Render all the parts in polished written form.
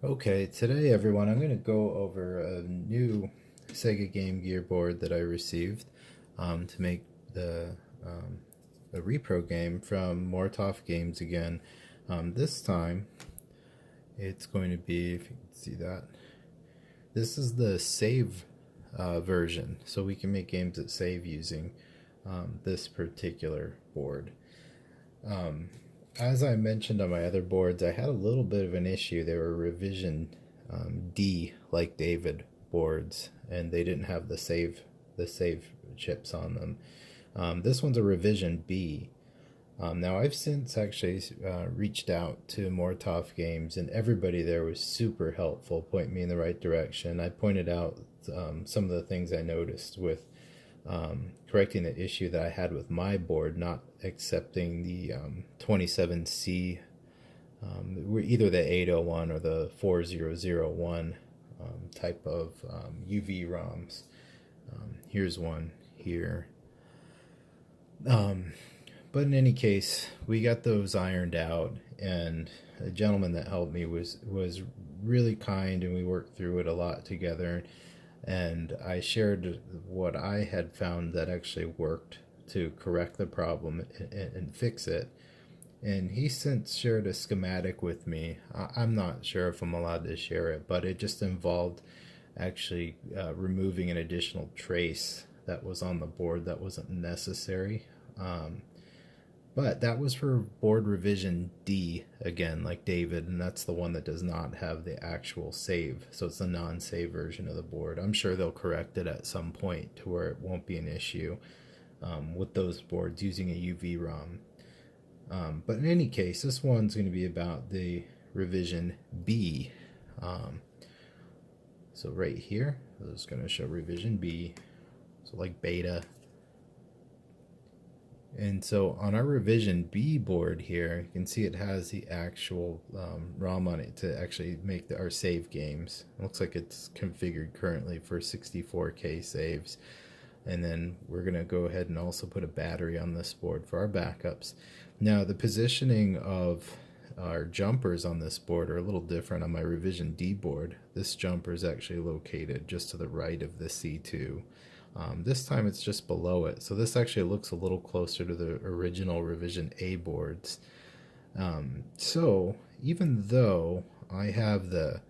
Okay, today everyone, I'm going to go over a new Sega Game Gear board that I received to make a repro game from Mortov Games again. This time, it's going to be, if you can see that, this is the save version, so we can make games that save using this particular board. As I mentioned on my other boards, I had a little bit of an issue. They were revision D, like David boards, and they didn't have the save chips on them. This one's a revision B. Now I've since actually reached out to Mortov Games, and everybody there was super helpful, pointing me in the right direction. I pointed out some of the things I noticed with correcting the issue that I had with my board not accepting the 27C, either the 801 or the 4001 type of UV ROMs. Here's one here. But in any case, we got those ironed out, and a gentleman that helped me was really kind, and we worked through it a lot together. And I shared what I had found that actually worked to correct the problem and fix it. And he since shared a schematic with me. I'm not sure if I'm allowed to share it, but it just involved actually removing an additional trace that was on the board that wasn't necessary. But that was for board revision D, again, like David, and that's the one that does not have the actual save. So it's a non-save version of the board. I'm sure they'll correct it at some point to where it won't be an issue with those boards using a UV ROM. But in any case, this one's going to be about the revision B. So right here, I'm just going to show revision B. So like beta. And so on our revision B board here, you can see it has the actual ROM on it to actually make our save games. It looks like it's configured currently for 64K saves. And then we're going to go ahead and also put a battery on this board for our backups. Now the positioning of our jumpers on this board are a little different on my revision D board. This jumper is actually located just to the right of the C2. This time it's just below it, so this actually looks a little closer to the original revision A boards. So even though I have the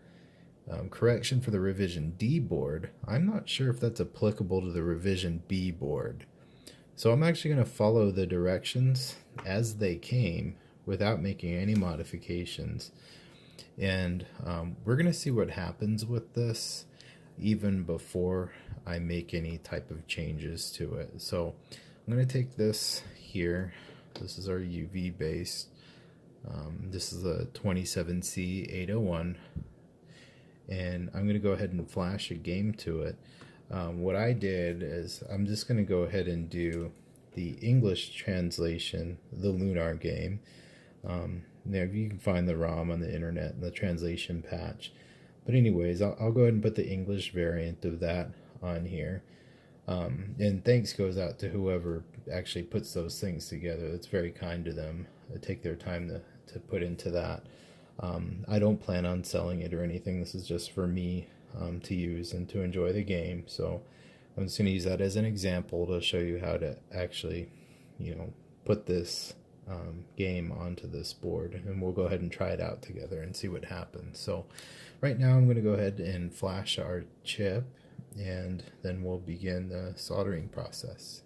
correction for the revision D board, I'm not sure if that's applicable to the revision B board. So I'm actually going to follow the directions as they came without making any modifications. And we're going to see what happens with this even before I make any type of changes to it. So I'm going to take this here. This is our UV base. This is a 27C 801. And I'm going to go ahead and flash a game to it. What I did is I'm just going to go ahead and do the English translation, the Lunar game. Now you can find the ROM on the internet and the translation patch. But anyways, I'll go ahead and put the English variant of that on here. And thanks goes out to whoever actually puts those things together. It's very kind to them to take their time to put into that. I don't plan on selling it or anything. This is just for me to use and to enjoy the game. So I'm just going to use that as an example to show you how to actually, put this game onto this board, and we'll go ahead and try it out together and see what happens. So right now I'm going to go ahead and flash our chip, and then we'll begin the soldering process.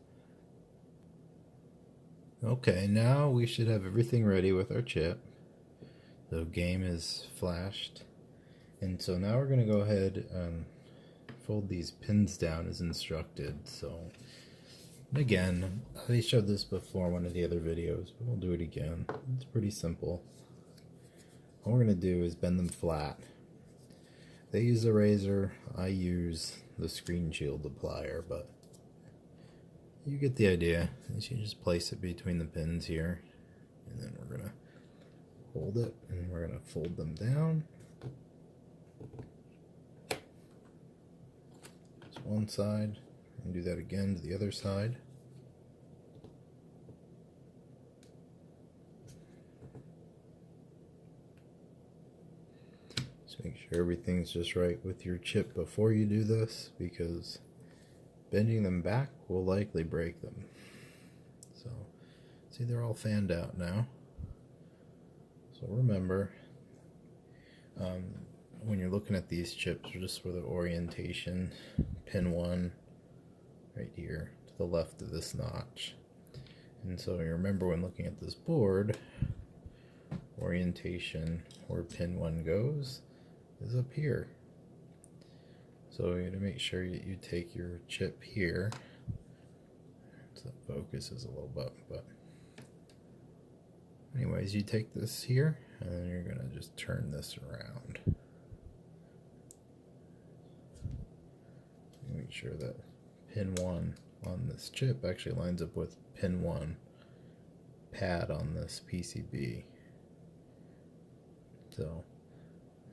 Okay, now we should have everything ready with our chip. The game is flashed, and so now we're going to go ahead and fold these pins down as instructed. So again, I showed this before in one of the other videos, but we'll do it again. It's pretty simple. All we're going to do is bend them flat. They use a razor, I use the screen shield plier, but you get the idea. You just place it between the pins here, and then we're going to hold it, and we're going to fold them down. Just one side, and do that again to the other side. Just make sure everything's just right with your chip before you do this, because bending them back will likely break them. So, see, they're all fanned out now. So remember, when you're looking at these chips, just for the orientation, pin 1 right here to the left of this notch. And so you remember, when looking at this board, orientation where pin 1 goes is up here. So you gotta make sure you take your chip here. So the focus is a little bit, but anyways, you take this here and then you're gonna just turn this around. Make sure that pin 1 on this chip actually lines up with pin 1 pad on this PCB. So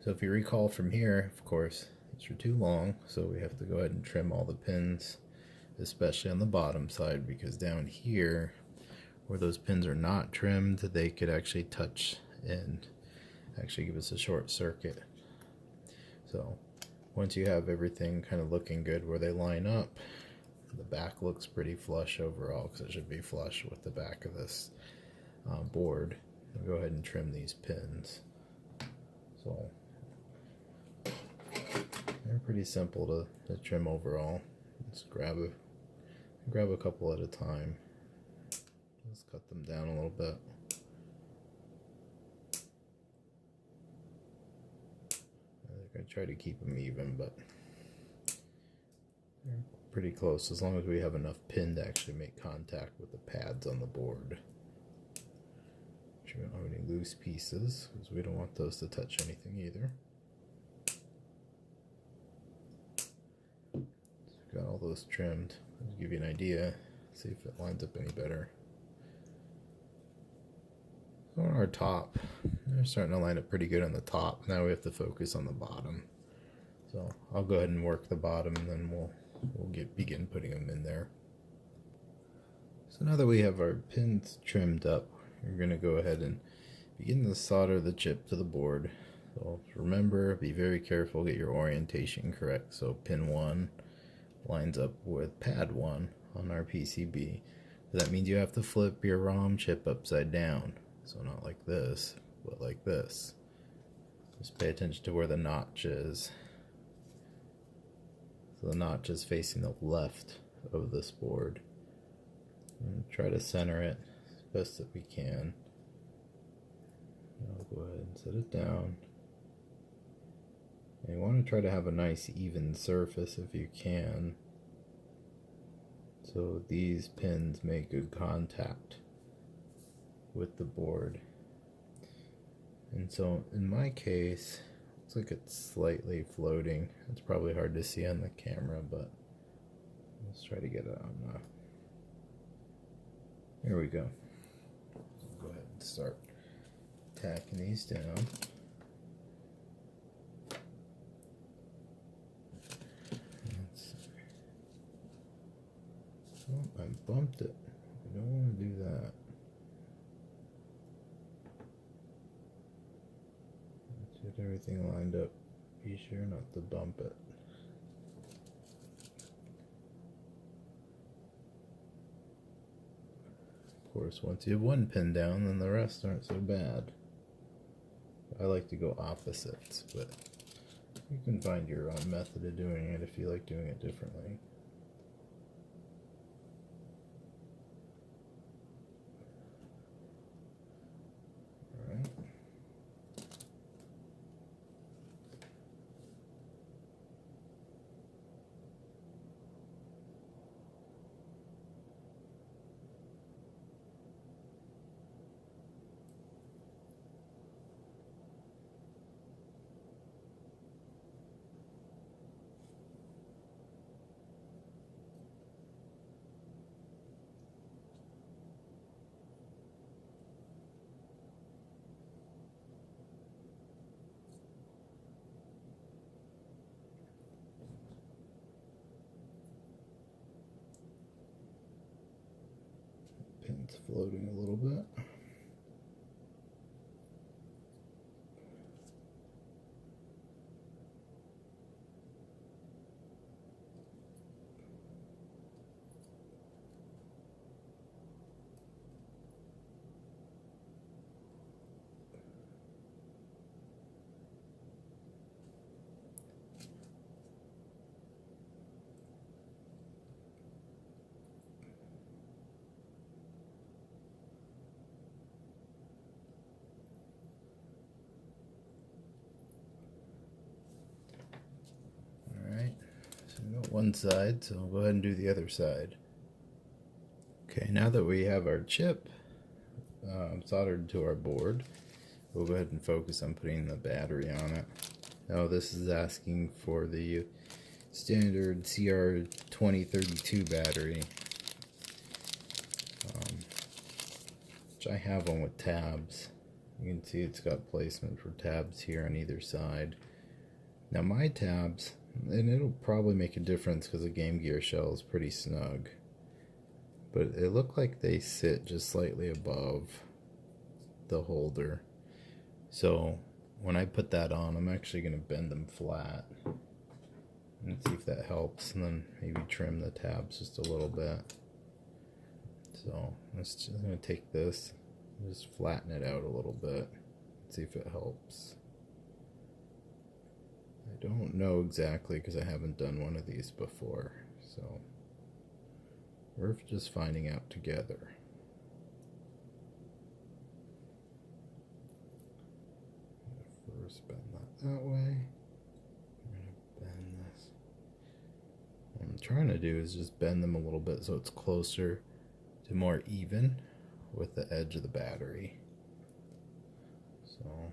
if you recall from here, of course, these are too long, so we have to go ahead and trim all the pins, especially on the bottom side, because down here, where those pins are not trimmed, they could actually touch and actually give us a short circuit. So once you have everything kind of looking good where they line up, the back looks pretty flush overall, because it should be flush with the back of this board. I'll go ahead and trim these pins. So they're pretty simple to trim overall. Just grab a couple at a time. Just cut them down a little bit. I try to keep them even, but they're pretty close, as long as we have enough pin to actually make contact with the pads on the board. We don't have any loose pieces, because we don't want those to touch anything either. So we've got all those trimmed. I'll give you an idea, see if it lines up any better. So on our top, they're starting to line up pretty good on the top. Now we have to focus on the bottom. So I'll go ahead and work the bottom, and then we'll begin putting them in there. So now that we have our pins trimmed up, we're going to go ahead and begin to solder the chip to the board. So remember, be very careful, get your orientation correct. So pin 1 lines up with pad 1 on our PCB. So that means you have to flip your ROM chip upside down. So not like this, but like this. Just pay attention to where the notch is. So the notch is facing the left of this board. And try to center it as best that we can. I'll go ahead and set it down. And you want to try to have a nice even surface if you can, so these pins make good contact with the board. And so in my case, looks like it's slightly floating. It's probably hard to see on the camera, but let's try to get it on. There we go. Go ahead and start tacking these down. Let's see. Oh, I bumped it. I don't want to do that. Let's get everything lined up. Be sure not to bump it. Of course, once you have one pin down, then the rest aren't so bad. I like to go opposites, but you can find your own method of doing it if you like doing it differently. Alright. Pin's floating a little bit. one side, so I'll go ahead and do the other side. Okay, now that we have our chip soldered to our board, we'll go ahead and focus on putting the battery on it. Now this is asking for the standard CR2032 battery, which I have one with tabs. You can see it's got placement for tabs here on either side. Now my tabs, and it'll probably make a difference because the Game Gear shell is pretty snug, but it looked like they sit just slightly above the holder. So when I put that on, I'm actually going to bend them flat and see if that helps, and then maybe trim the tabs just a little bit. So I'm just going to take this, just flatten it out a little bit, see if it helps. I don't know exactly because I haven't done one of these before, so we're just finding out together. First bend that way. I'm going to bend this. What I'm trying to do is just bend them a little bit so it's closer to more even with the edge of the battery. So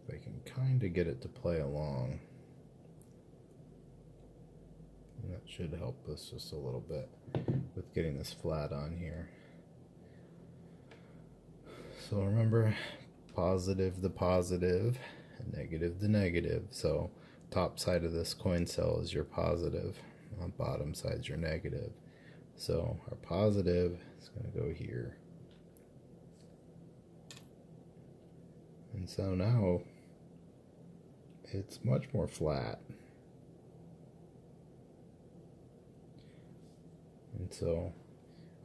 if I can kind of get it to play along, and that should help us just a little bit with getting this flat on here. So remember, positive the positive, and negative the negative. So top side of this coin cell is your positive, on bottom side is your negative. So our positive is going to go here. And so now it's much more flat. And so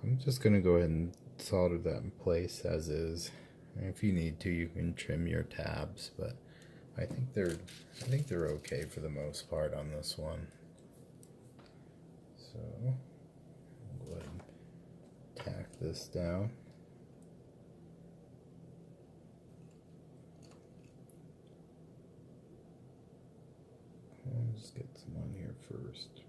I'm just going to go ahead and solder that in place as is. And if you need to, you can trim your tabs, but I think they're okay for the most part on this one. So I'll go ahead and tack this down. I'll just get some on here first.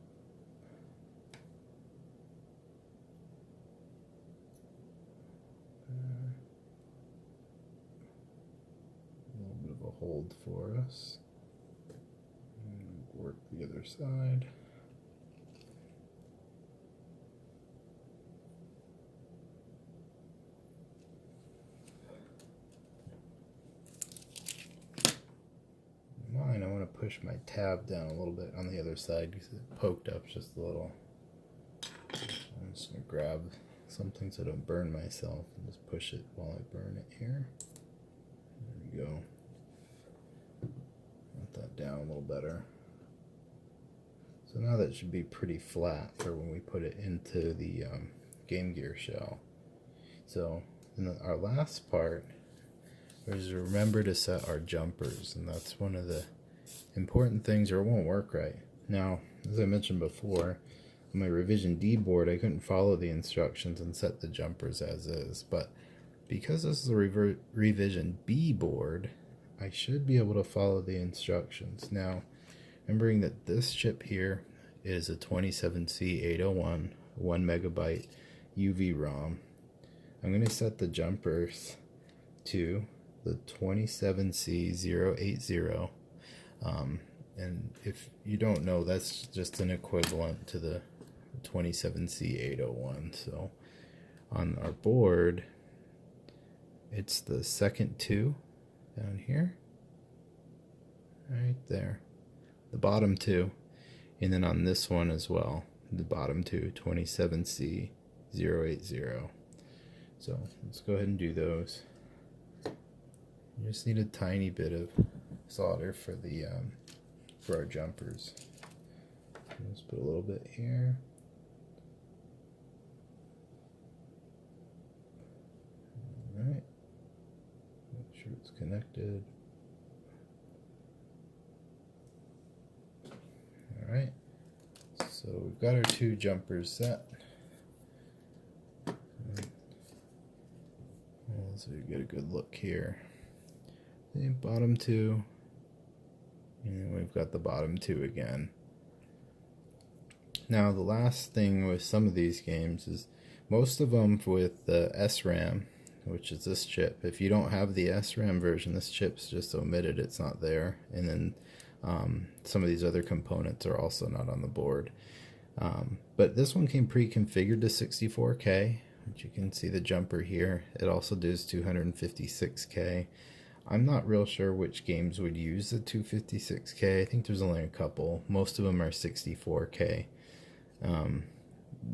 A little bit of a hold for us. And work the other side. Mine, I want to push my tab down a little bit on the other side because it poked up just a little. I'm just going to grab something so I don't burn myself and just push it while I burn it here. There we go. Want that down a little better. So now that should be pretty flat for when we put it into the Game Gear shell. So in our last part is remember to set our jumpers, and that's one of the important things, or it won't work right. Now, as I mentioned before, on my revision D board, I couldn't follow the instructions and set the jumpers as is, but because this is a revision B board, I should be able to follow the instructions. Now, remembering that this chip here is a 27C801 1 megabyte UV ROM, I'm going to set the jumpers to the 27C080, and if you don't know, that's just an equivalent to the 27C801. So on our board, it's the second two down here, right there, the bottom two, and then on this one as well, the bottom two, 27C080. So let's go ahead and do those. You just need a tiny bit of solder for the for our jumpers. Let's put a little bit here. All right. Make sure it's connected. All right. So we've got our two jumpers set. So you get a good look here. The bottom two, and we've got the bottom two again. Now the last thing with some of these games is most of them with the SRAM, which is this chip. If you don't have the SRAM version, this chip's just omitted, it's not there. And then some of these other components are also not on the board. But this one came pre-configured to 64K, which you can see the jumper here. It also does 256K. I'm not real sure which games would use the 256K. I think there's only a couple. Most of them are 64K.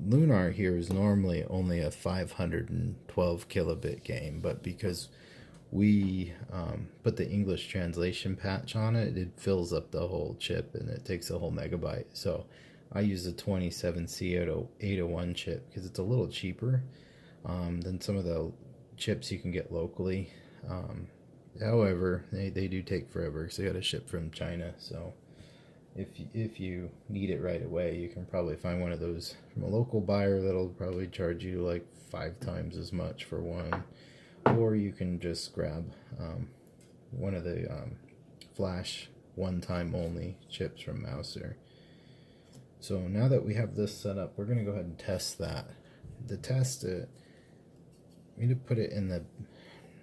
Lunar here is normally only a 512 kilobit game, but because we put the English translation patch on it, it fills up the whole chip and it takes a whole megabyte. So I use the 27C801 chip because it's a little cheaper than some of the chips you can get locally. However, they do take forever because they got to ship from China. So if you need it right away, you can probably find one of those from a local buyer that'll probably charge you like 5 times as much for one. Or you can just grab one of the flash one-time only chips from Mouser. So now that we have this set up, we're going to go ahead and test that. To test it, we need to put it in the,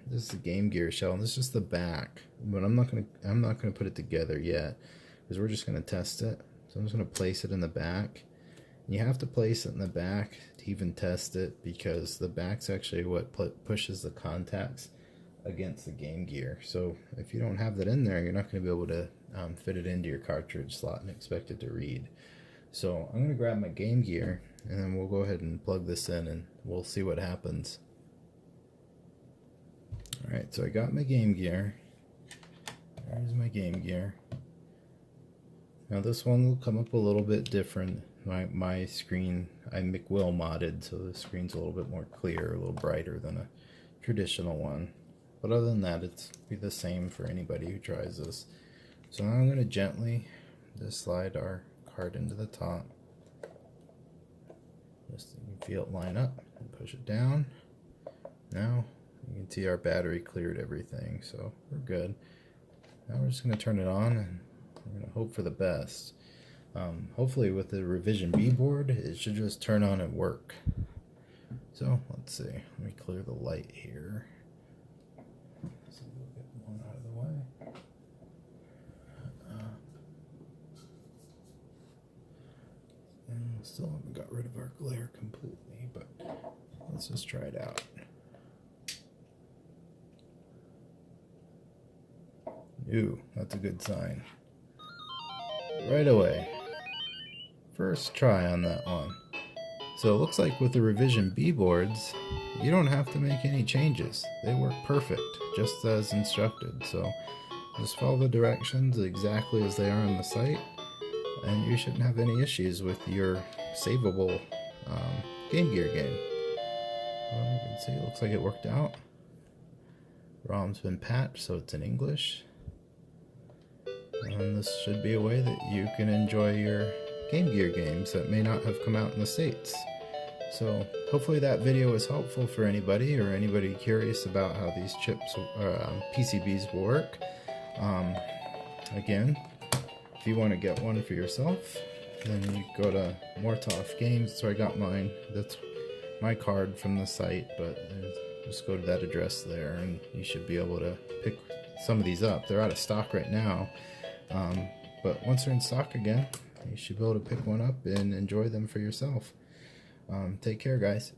this is the Game Gear shell, and this is just the back. But I'm not gonna put it together yet because we're just going to test it. So I'm just going to place it in the back. And you have to place it in the back to even test it because the back's actually what pushes the contacts against the Game Gear. So if you don't have that in there, you're not going to be able to fit it into your cartridge slot and expect it to read. So I'm going to grab my Game Gear and then we'll go ahead and plug this in and we'll see what happens. Alright, so I got my Game Gear. There's my Game Gear. Now this one will come up a little bit different. My screen, I McWill modded, so the screen's a little bit more clear, a little brighter than a traditional one. But other than that, it's be the same for anybody who tries this. So now I'm going to gently just slide our card into the top. Just so you can feel it line up and push it down. Now you can see our battery cleared everything, so we're good. Now we're just going to turn it on and we're going to hope for the best. Hopefully with the Revision B board, it should just turn on and work. So let's see. Let me clear the light here. So we'll get one out of the way. And we still haven't got rid of our glare completely, but let's just try it out. Ooh, that's a good sign. Right away. First try on that one. So it looks like with the Revision B boards, you don't have to make any changes. They work perfect, just as instructed. So just follow the directions exactly as they are on the site, and you shouldn't have any issues with your savable Game Gear game. Well, you can see it looks like it worked out. ROM's been patched, so it's in English. And this should be a way that you can enjoy your Game Gear games that may not have come out in the States. So hopefully that video was helpful for anybody or anybody curious about how these chips PCBs work. Again, if you want to get one for yourself, then you go to Mortoff Games. So I got mine. That's my card from the site, but just go to that address there and you should be able to pick some of these up. They're out of stock right now, but once they're in stock again, you should be able to pick one up and enjoy them for yourself. Take care, guys.